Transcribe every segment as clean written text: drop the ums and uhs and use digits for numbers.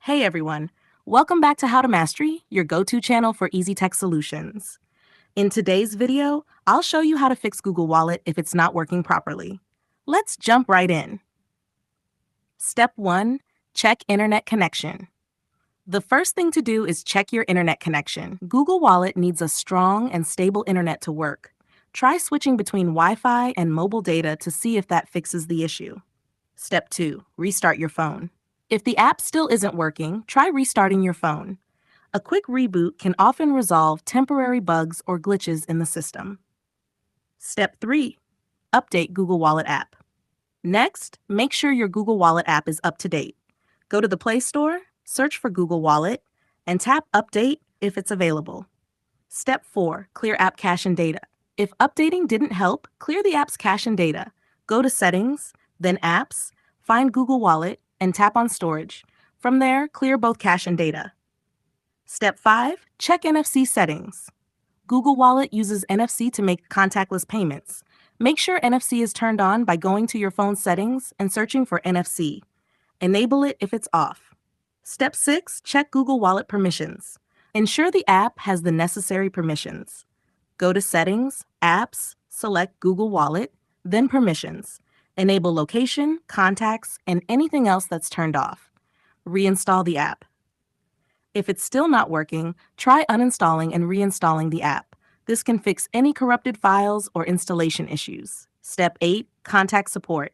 Hey everyone, welcome back to How to Mastery, your go-to channel for easy tech solutions. In today's video, I'll show you how to fix Google Wallet if it's not working properly. Let's jump right in. Step 1. Check internet connection. The first thing to do is check your internet connection. Google Wallet needs a strong and stable internet to work. Try switching between Wi-Fi and mobile data to see if that fixes the issue. Step 2. Restart your phone. If the app still isn't working, try restarting your phone. A quick reboot can often resolve temporary bugs or glitches in the system. Step 3. Update Google Wallet app. Next, make sure your Google Wallet app is up to date. Go to the Play Store, search for Google Wallet, and tap Update if it's available. Step 4. Clear app cache and data. If updating didn't help, clear the app's cache and data. Go to Settings, then Apps, find Google Wallet, and tap on Storage. From there, clear both cache and data. Step 5. Check NFC settings. Google Wallet uses NFC to make contactless payments. Make sure NFC is turned on by going to your phone's settings and searching for NFC. Enable it if it's off. Step 6. Check Google Wallet permissions. Ensure the app has the necessary permissions. Go to Settings, Apps, select Google Wallet, then Permissions. Enable location, contacts, and anything else that's turned off. Reinstall the app. If it's still not working, try uninstalling and reinstalling the app. This can fix any corrupted files or installation issues. Step 8. Contact support.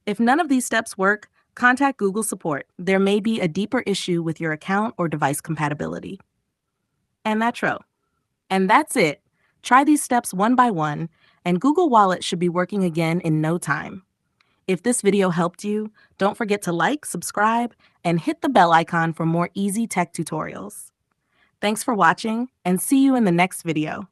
If none of these steps work, contact Google Support. There may be a deeper issue with your account or device compatibility. And that's it. Try these steps one by one, and Google Wallet should be working again in no time. If this video helped you, don't forget to like, subscribe, and hit the bell icon for more easy tech tutorials. Thanks for watching, and see you in the next video.